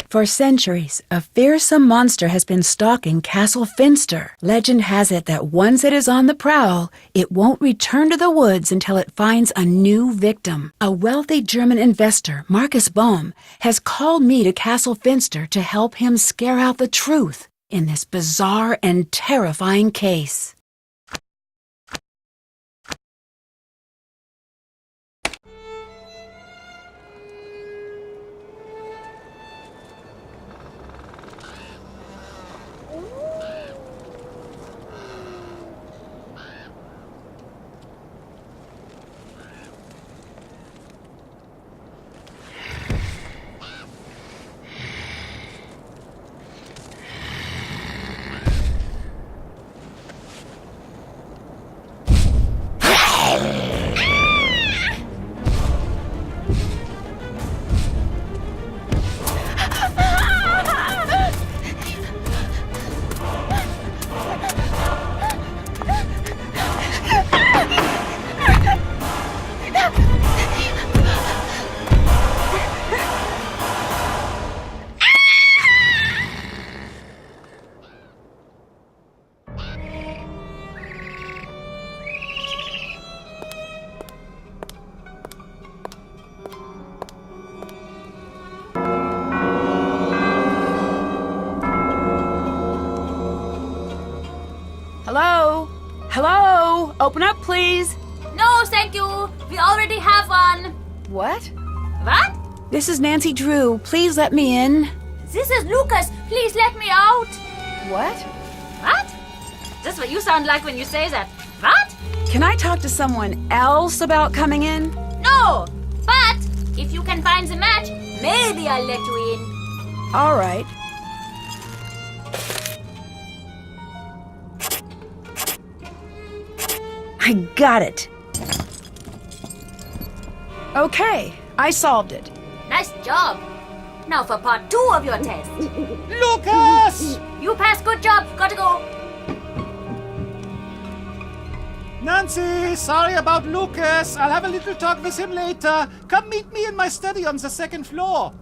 For centuries, a fearsome monster has been stalking Castle Finster. Legend has it that once it is on the prowl, it won't return to the woods until it finds a new victim. A wealthy German investor, Marcus Bohm, has called me to Castle Finster to help him scare out the truth in this bizarre and terrifying case. Hello? Hello? Open up, please. No, thank you. We already have one. What? What? This is Nancy Drew. Please let me in. This is Lucas. Please let me out. What? What? That's what you sound like when you say that. What? Can I talk to someone else about coming in? No. But if you can find the match, maybe I'll let you in. All right. I got it. Okay, I solved it. Nice job. Now for part 2 of your test. Lucas! You passed. Good job. Gotta go. Nancy, sorry about Lucas. I'll have a little talk with him later. Come meet me in my study on the 2nd floor.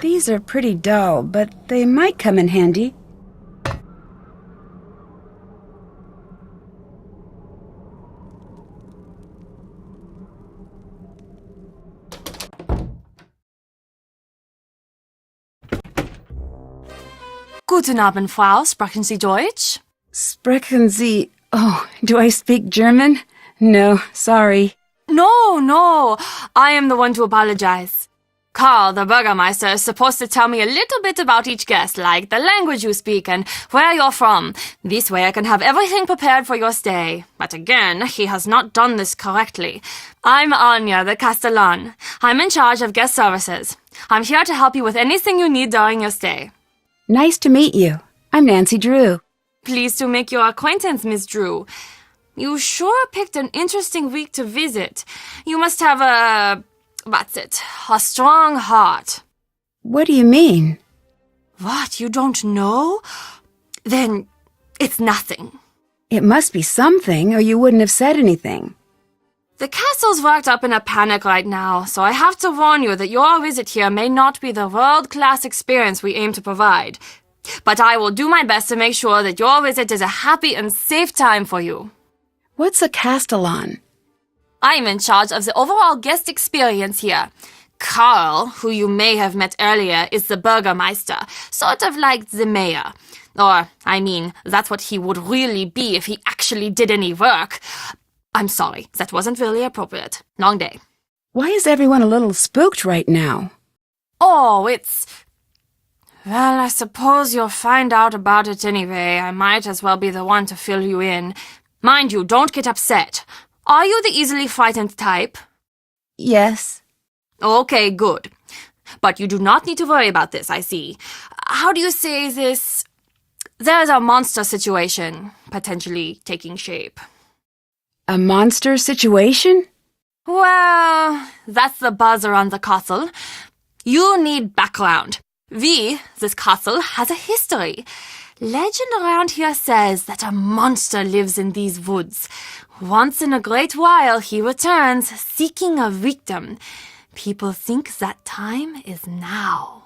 These are pretty dull, but they might come in handy. Guten Abend, Frau. Sprechen Sie Deutsch? Sprechen Sie... Oh, do I speak German? No, sorry. No. I am the one to apologize. Karl, the Bürgermeister, is supposed to tell me a little bit about each guest, like the language you speak and where you're from. This way I can have everything prepared for your stay. But again, he has not done this correctly. I'm Anja, the Castellan. I'm in charge of guest services. I'm here to help you with anything you need during your stay. Nice to meet you. I'm Nancy Drew. Pleased to make your acquaintance, Miss Drew. You sure picked an interesting week to visit. You must have a strong heart. What do you mean? What, you don't know? Then it's nothing. It must be something, or you wouldn't have said anything. The castle's worked up in a panic right now, so I have to warn you that your visit here may not be the world-class experience we aim to provide. But I will do my best to make sure that your visit is a happy and safe time for you. What's a Castellan? I'm in charge of the overall guest experience here. Karl, who you may have met earlier, is the Bürgermeister, sort of like the mayor. Or, I mean, that's what he would really be if he actually did any work. I'm sorry, that wasn't really appropriate. Long day. Why is everyone a little spooked right now? Oh, well, I suppose you'll find out about it anyway. I might as well be the one to fill you in. Mind you, don't get upset. Are you the easily frightened type? Yes. Okay, good. But you do not need to worry about this, I see. How do you say this? There's a monster situation potentially taking shape. A monster situation? Well, that's the buzz around the castle. You need background. This castle, has a history. Legend around here says that a monster lives in these woods. Once in a great while, he returns, seeking a victim. People think that time is now.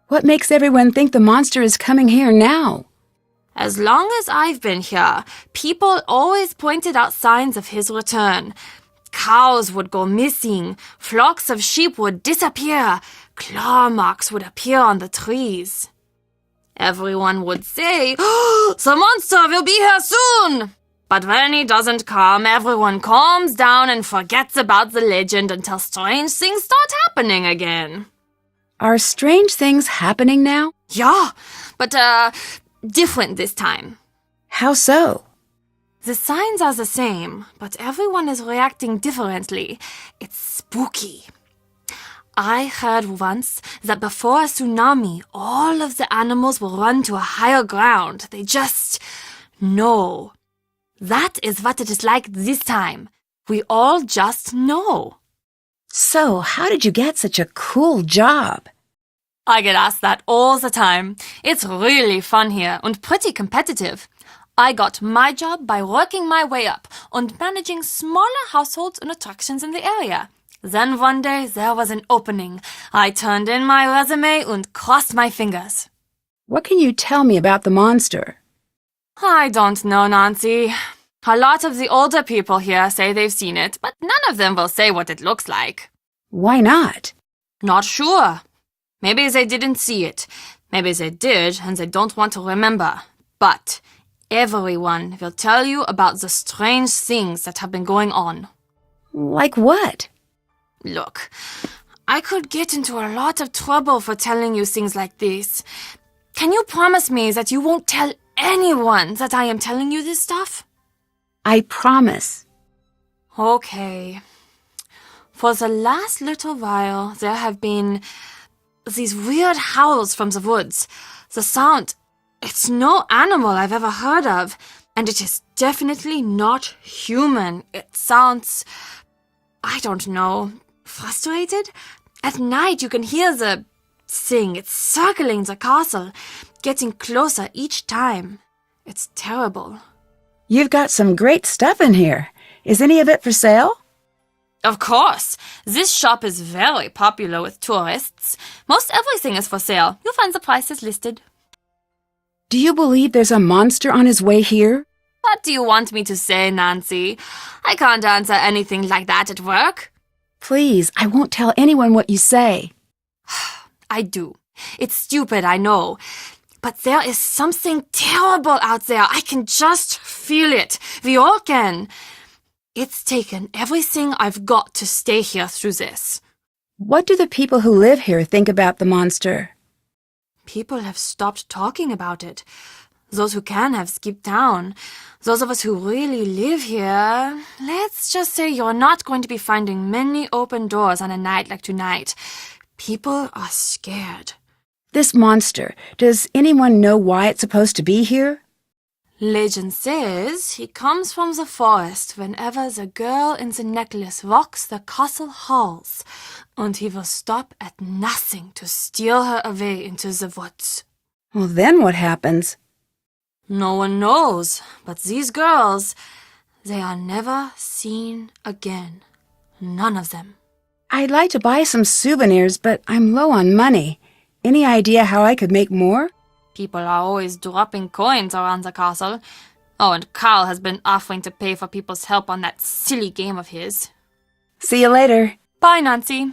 What makes everyone think the monster is coming here now? As long as I've been here, people always pointed out signs of his return. Cows would go missing, flocks of sheep would disappear, claw marks would appear on the trees. Everyone would say, "Oh, the monster will be here soon!" But when he doesn't come, everyone calms down and forgets about the legend until strange things start happening again. Are strange things happening now? Yeah, but different this time. How so? The signs are the same, but everyone is reacting differently. It's spooky. I heard once that before a tsunami, all of the animals will run to a higher ground. They just know. That is what it is like this time. We all just know. So, how did you get such a cool job? I get asked that all the time. It's really fun here and pretty competitive. I got my job by working my way up and managing smaller households and attractions in the area. Then one day there was an opening. I turned in my resume and crossed my fingers. What can you tell me about the monster? I don't know, Nancy. A lot of the older people here say they've seen it, but none of them will say what it looks like. Why not? Not sure. Maybe they didn't see it. Maybe they did and they don't want to remember. But everyone will tell you about the strange things that have been going on. Like what? Look, I could get into a lot of trouble for telling you things like this. Can you promise me that you won't tell anyone that I am telling you this stuff? I promise. Okay. For the last little while, there have been these weird howls from the woods. The sound, it's no animal I've ever heard of, and it is definitely not human. It sounds, I don't know, frustrated? At night you can hear the thing. It's circling the castle, getting closer each time. It's terrible. You've got some great stuff in here. Is any of it for sale? Of course. This shop is very popular with tourists. Most everything is for sale. You'll find the prices listed. Do you believe there's a monster on his way here? What do you want me to say, Nancy? I can't answer anything like that at work. Please, I won't tell anyone what you say. I do. It's stupid, I know. But there is something terrible out there. I can just feel it. We all can. It's taken everything I've got to stay here through this. What do the people who live here think about the monster? People have stopped talking about it. Those who can have skipped town. Those of us who really live here, let's just say you're not going to be finding many open doors on a night like tonight. People are scared. This monster, does anyone know why it's supposed to be here? Legend says he comes from the forest whenever the girl in the necklace walks the castle halls, and he will stop at nothing to steal her away into the woods. Well, then what happens? No one knows, but these girls, they are never seen again. None of them. I'd like to buy some souvenirs, but I'm low on money. Any idea how I could make more? People are always dropping coins around the castle. Oh, and Carl has been offering to pay for people's help on that silly game of his. See you later. Bye, Nancy.